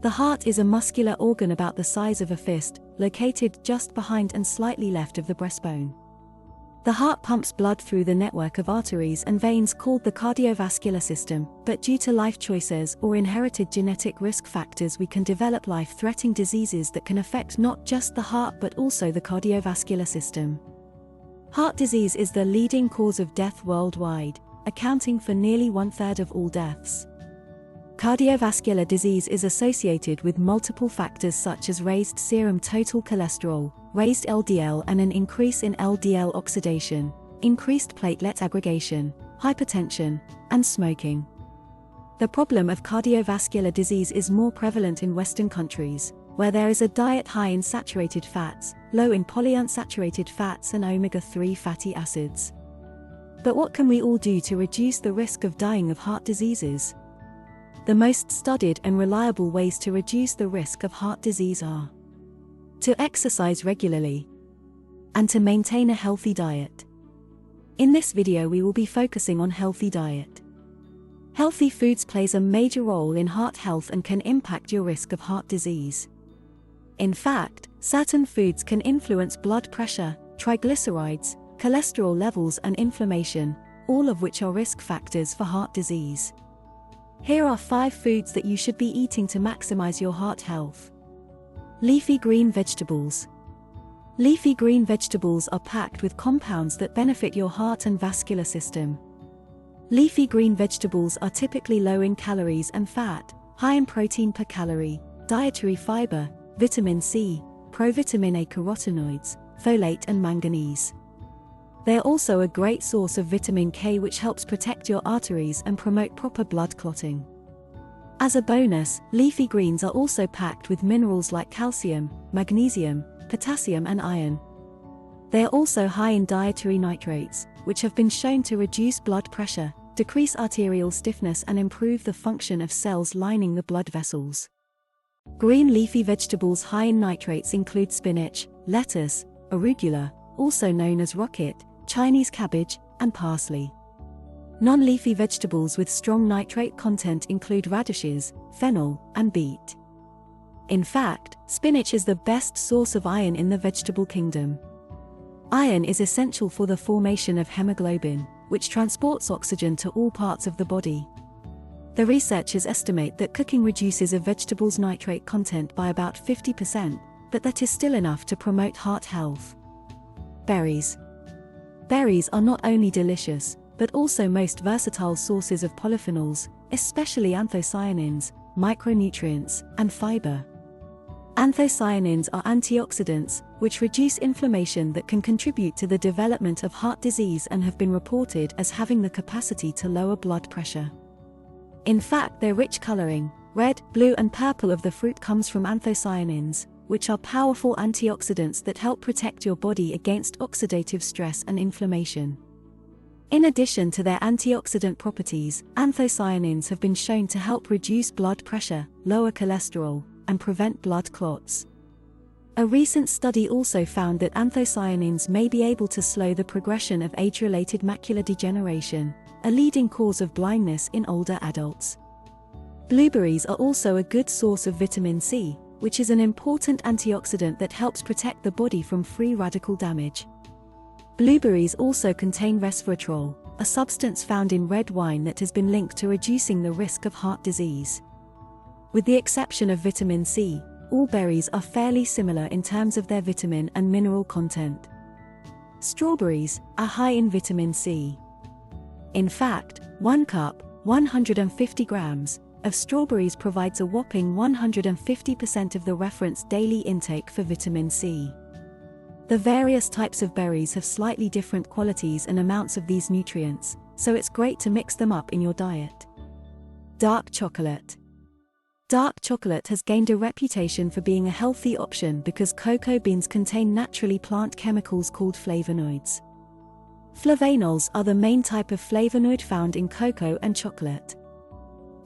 The heart is a muscular organ about the size of a fist, located just behind and slightly left of the breastbone. The heart pumps blood through the network of arteries and veins called the cardiovascular system, but due to life choices or inherited genetic risk factors we can develop life-threatening diseases that can affect not just the heart but also the cardiovascular system. Heart disease is the leading cause of death worldwide, accounting for nearly 1/3 of all deaths. Cardiovascular disease is associated with multiple factors such as raised serum total cholesterol, raised LDL and an increase in LDL oxidation, increased platelet aggregation, hypertension, and smoking. The problem of cardiovascular disease is more prevalent in Western countries, where there is a diet high in saturated fats, low in polyunsaturated fats and omega-3 fatty acids. But what can we all do to reduce the risk of dying of heart diseases? The most studied and reliable ways to reduce the risk of heart disease are to exercise regularly and to maintain a healthy diet. In this video we will be focusing on healthy diet. Healthy foods plays a major role in heart health and can impact your risk of heart disease. In fact, certain foods can influence blood pressure, triglycerides, cholesterol levels and inflammation, all of which are risk factors for heart disease. Here are 5 foods that you should be eating to maximize your heart health. Leafy green vegetables. Leafy green vegetables are packed with compounds that benefit your heart and vascular system. Leafy green vegetables are typically low in calories and fat, high in protein per calorie, dietary fiber, vitamin C, provitamin A carotenoids, folate and manganese. They are also a great source of vitamin K which helps protect your arteries and promote proper blood clotting. As a bonus, leafy greens are also packed with minerals like calcium, magnesium, potassium and iron. They are also high in dietary nitrates, which have been shown to reduce blood pressure, decrease arterial stiffness and improve the function of cells lining the blood vessels. Green leafy vegetables high in nitrates include spinach, lettuce, arugula, also known as rocket, Chinese cabbage, and parsley. Non-leafy vegetables with strong nitrate content include radishes, fennel, and beet. In fact, spinach is the best source of iron in the vegetable kingdom. Iron is essential for the formation of hemoglobin, which transports oxygen to all parts of the body. The researchers estimate that cooking reduces a vegetable's nitrate content by about 50%, but that is still enough to promote heart health. Berries. Berries are not only delicious, but also most versatile sources of polyphenols, especially anthocyanins, micronutrients, and fiber. Anthocyanins are antioxidants, which reduce inflammation that can contribute to the development of heart disease and have been reported as having the capacity to lower blood pressure. In fact, their rich coloring, red, blue and purple of the fruit comes from anthocyanins, which are powerful antioxidants that help protect your body against oxidative stress and inflammation. In addition to their antioxidant properties, anthocyanins have been shown to help reduce blood pressure, lower cholesterol, and prevent blood clots. A recent study also found that anthocyanins may be able to slow the progression of age-related macular degeneration, a leading cause of blindness in older adults. Blueberries are also a good source of vitamin C, which is an important antioxidant that helps protect the body from free radical damage. Blueberries also contain resveratrol, a substance found in red wine that has been linked to reducing the risk of heart disease. With the exception of vitamin C, all berries are fairly similar in terms of their vitamin and mineral content. Strawberries are high in vitamin C. In fact, 1 cup, 150 grams, of strawberries provides a whopping 150% of the reference daily intake for vitamin C. The various types of berries have slightly different qualities and amounts of these nutrients, so it's great to mix them up in your diet. Dark chocolate. Dark chocolate has gained a reputation for being a healthy option because cocoa beans contain naturally plant chemicals called flavonoids. Flavonols are the main type of flavonoid found in cocoa and chocolate.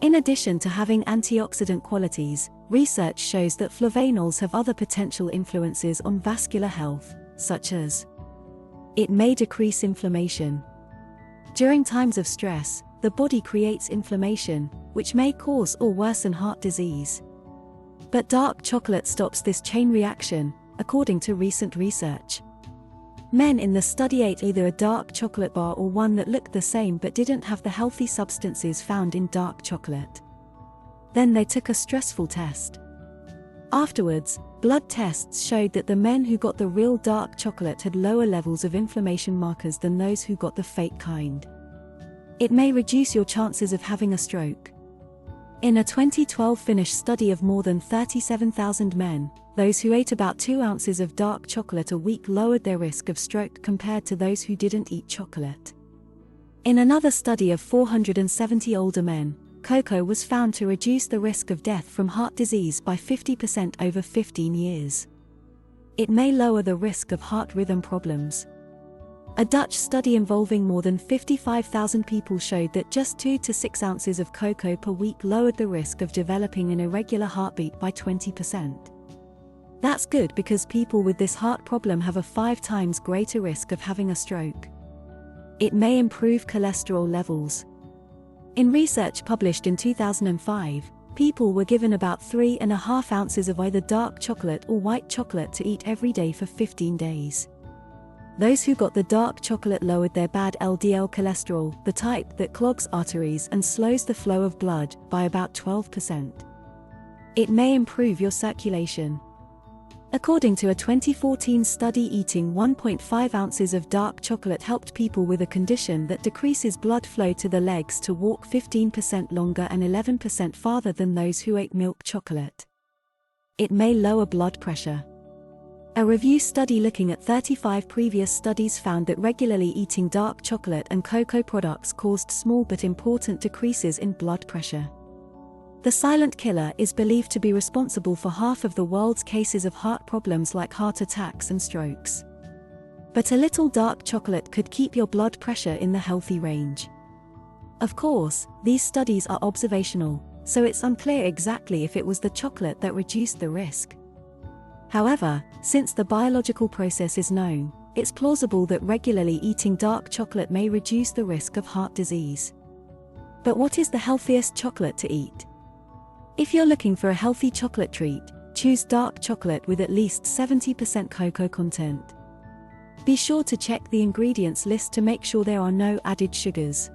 In addition to having antioxidant qualities, research shows that flavonols have other potential influences on vascular health, such as it may decrease inflammation. During times of stress, the body creates inflammation, which may cause or worsen heart disease. But dark chocolate stops this chain reaction, according to recent research. Men in the study ate either a dark chocolate bar or one that looked the same but didn't have the healthy substances found in dark chocolate. Then they took a stressful test. Afterwards, blood tests showed that the men who got the real dark chocolate had lower levels of inflammation markers than those who got the fake kind. It may reduce your chances of having a stroke. In a 2012 Finnish study of more than 37,000 men, those who ate about 2 ounces of dark chocolate a week lowered their risk of stroke compared to those who didn't eat chocolate. In another study of 470 older men, cocoa was found to reduce the risk of death from heart disease by 50% over 15 years. It may lower the risk of heart rhythm problems. A Dutch study involving more than 55,000 people showed that just 2 to 6 ounces of cocoa per week lowered the risk of developing an irregular heartbeat by 20%. That's good because people with this heart problem have a 5 times greater risk of having a stroke. It may improve cholesterol levels. In research published in 2005, people were given about 3.5 ounces of either dark chocolate or white chocolate to eat every day for 15 days. Those who got the dark chocolate lowered their bad LDL cholesterol, the type that clogs arteries and slows the flow of blood, by about 12%. It may improve your circulation. According to a 2014 study, eating 1.5 ounces of dark chocolate helped people with a condition that decreases blood flow to the legs to walk 15% longer and 11% farther than those who ate milk chocolate. It may lower blood pressure. A review study looking at 35 previous studies found that regularly eating dark chocolate and cocoa products caused small but important decreases in blood pressure. The silent killer is believed to be responsible for half of the world's cases of heart problems like heart attacks and strokes. But a little dark chocolate could keep your blood pressure in the healthy range. Of course, these studies are observational, so it's unclear exactly if it was the chocolate that reduced the risk. However, since the biological process is known, it's plausible that regularly eating dark chocolate may reduce the risk of heart disease. But what is the healthiest chocolate to eat? If you're looking for a healthy chocolate treat, choose dark chocolate with at least 70% cocoa content. Be sure to check the ingredients list to make sure there are no added sugars.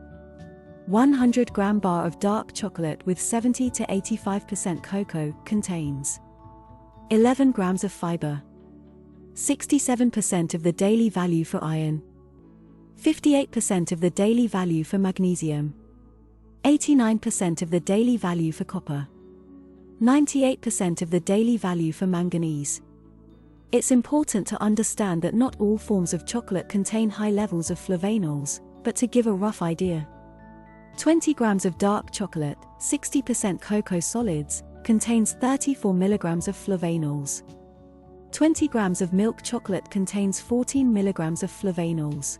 100-gram bar of dark chocolate with 70 to 85% cocoa contains 11 grams of fiber, 67% of the daily value for iron, 58% of the daily value for magnesium, 89% of the daily value for copper, 98% of the daily value for manganese. It's important to understand that not all forms of chocolate contain high levels of flavanols, but to give a rough idea, 20 grams of dark chocolate, 60% cocoa solids, contains 34 milligrams of flavanols. 20 grams of milk chocolate contains 14 milligrams of flavanols.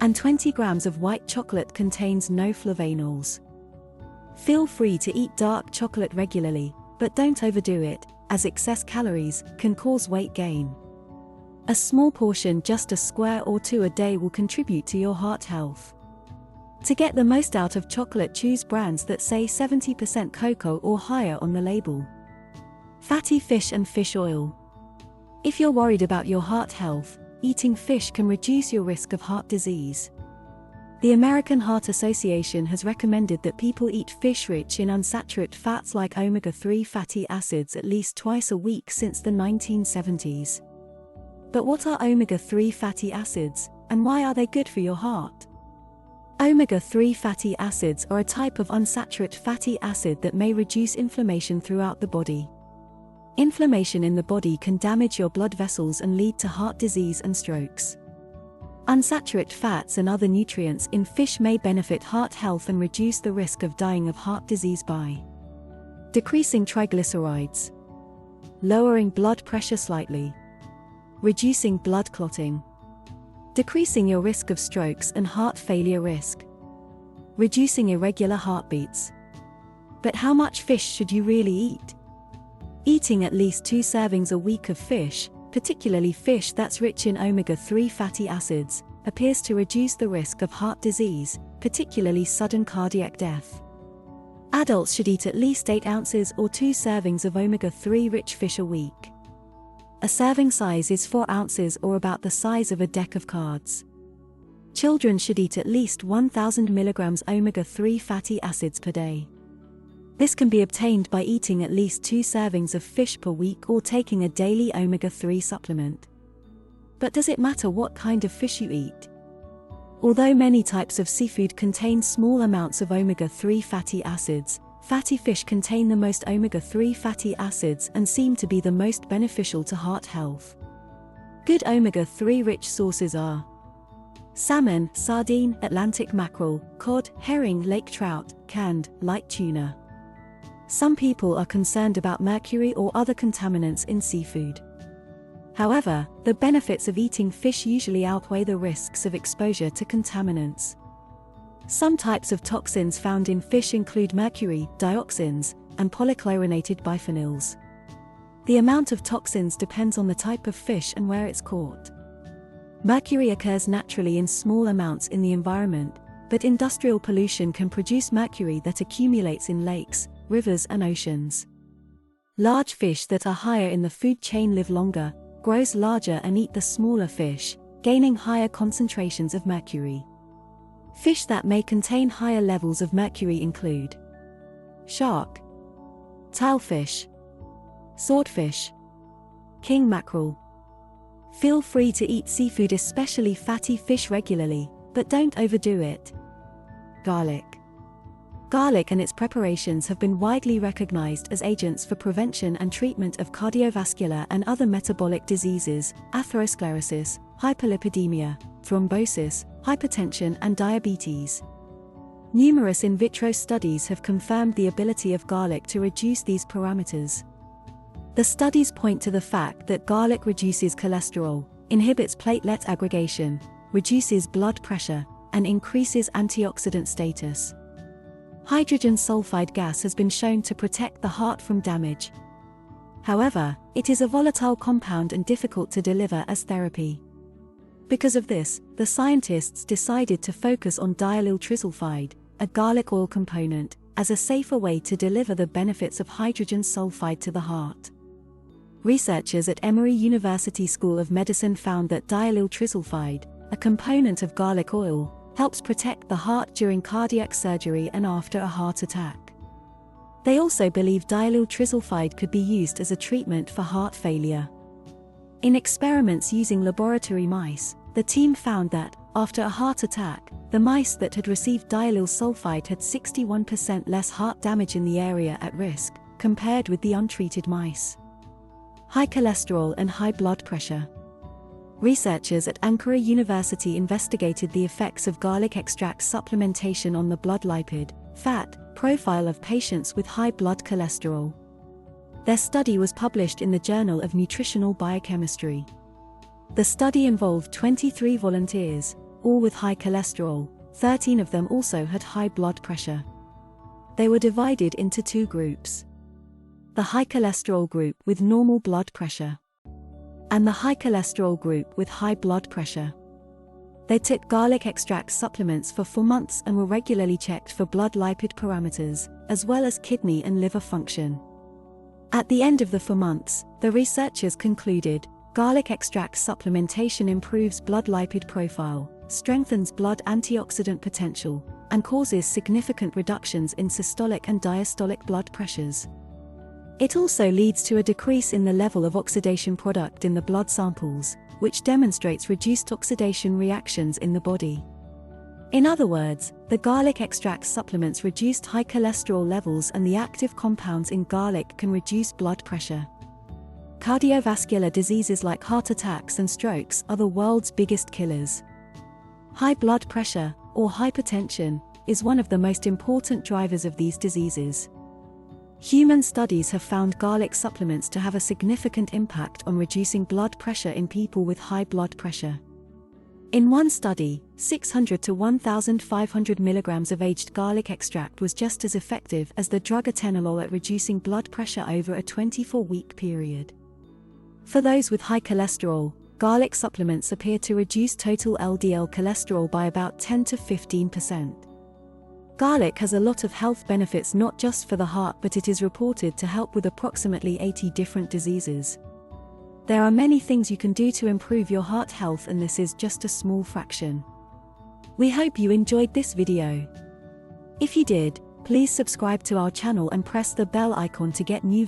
And 20 grams of white chocolate contains no flavanols. Feel free to eat dark chocolate regularly, but don't overdo it, as excess calories can cause weight gain. A small portion, just a square or 2 a day, will contribute to your heart health. To get the most out of chocolate, choose brands that say 70% cocoa or higher on the label. Fatty fish and fish oil. If you're worried about your heart health, eating fish can reduce your risk of heart disease. The American Heart Association has recommended that people eat fish rich in unsaturated fats like omega-3 fatty acids at least twice a week since the 1970s. But what are omega-3 fatty acids, and why are they good for your heart? Omega-3 fatty acids are a type of unsaturated fatty acid that may reduce inflammation throughout the body. Inflammation in the body can damage your blood vessels and lead to heart disease and strokes. Unsaturated fats and other nutrients in fish may benefit heart health and reduce the risk of dying of heart disease by decreasing triglycerides, lowering blood pressure slightly, reducing blood clotting, decreasing your risk of strokes and heart failure risk, reducing irregular heartbeats. But how much fish should you really eat? Eating at least 2 servings a week of fish, particularly fish that's rich in omega-3 fatty acids, appears to reduce the risk of heart disease, particularly sudden cardiac death. Adults should eat at least 8 ounces or 2 servings of omega-3 rich fish a week. A serving size is 4 ounces or about the size of a deck of cards. Children should eat at least 1,000 milligrams omega-3 fatty acids per day. This can be obtained by eating at least 2 servings of fish per week or taking a daily omega-3 supplement. But does it matter what kind of fish you eat? Although many types of seafood contain small amounts of omega-3 fatty acids, fatty fish contain the most omega-3 fatty acids and seem to be the most beneficial to heart health. Good omega-3 rich sources are salmon, sardine, Atlantic mackerel, cod, herring, lake trout, canned, light tuna. Some people are concerned about mercury or other contaminants in seafood. However, the benefits of eating fish usually outweigh the risks of exposure to contaminants. Some types of toxins found in fish include mercury, dioxins, and polychlorinated biphenyls. The amount of toxins depends on the type of fish and where it's caught. Mercury occurs naturally in small amounts in the environment, but industrial pollution can produce mercury that accumulates in lakes, rivers, and oceans. Large fish that are higher in the food chain live longer, grows larger, and eat the smaller fish, gaining higher concentrations of mercury. Fish that may contain higher levels of mercury include shark, tilefish, swordfish, king mackerel. Feel free to eat seafood, especially fatty fish, regularly, but don't overdo it. Garlic. Garlic and its preparations have been widely recognized as agents for prevention and treatment of cardiovascular and other metabolic diseases, atherosclerosis, hyperlipidemia, thrombosis, hypertension, and diabetes. Numerous in vitro studies have confirmed the ability of garlic to reduce these parameters. The studies point to the fact that garlic reduces cholesterol, inhibits platelet aggregation, reduces blood pressure, and increases antioxidant status. Hydrogen sulfide gas has been shown to protect the heart from damage. However, it is a volatile compound and difficult to deliver as therapy. Because of this, the scientists decided to focus on diallyl trisulfide, a garlic oil component, as a safer way to deliver the benefits of hydrogen sulfide to the heart. Researchers at Emory University School of Medicine found that diallyl trisulfide, a component of garlic oil, helps protect the heart during cardiac surgery and after a heart attack. They also believe diallyl trisulfide could be used as a treatment for heart failure. In experiments using laboratory mice, the team found that, after a heart attack, the mice that had received diallyl sulfide had 61% less heart damage in the area at risk, compared with the untreated mice. High cholesterol and high blood pressure. Researchers at Ankara University investigated the effects of garlic extract supplementation on the blood lipid, fat, profile of patients with high blood cholesterol. Their study was published in the Journal of Nutritional Biochemistry. The study involved 23 volunteers, all with high cholesterol. 13 of them also had high blood pressure. They were divided into 2 groups. The high cholesterol group with normal blood pressure, and the high cholesterol group with high blood pressure. They took garlic extract supplements for 4 months and were regularly checked for blood lipid parameters, as well as kidney and liver function. At the end of the 4 months, the researchers concluded, garlic extract supplementation improves blood lipid profile, strengthens blood antioxidant potential, and causes significant reductions in systolic and diastolic blood pressures. It also leads to a decrease in the level of oxidation product in the blood samples, which demonstrates reduced oxidation reactions in the body. In other words, the garlic extract supplements reduced high cholesterol levels, and the active compounds in garlic can reduce blood pressure. Cardiovascular diseases like heart attacks and strokes are the world's biggest killers. High blood pressure, or hypertension, is one of the most important drivers of these diseases. Human studies have found garlic supplements to have a significant impact on reducing blood pressure in people with high blood pressure. In one study, 600 to 1,500 milligrams of aged garlic extract was just as effective as the drug atenolol at reducing blood pressure over a 24-week period. For those with high cholesterol, garlic supplements appear to reduce total LDL cholesterol by about 10 to 15%. Garlic has a lot of health benefits not just for the heart, but it is reported to help with approximately 80 different diseases. There are many things you can do to improve your heart health, and this is just a small fraction. We hope you enjoyed this video. If you did, please subscribe to our channel and press the bell icon to get new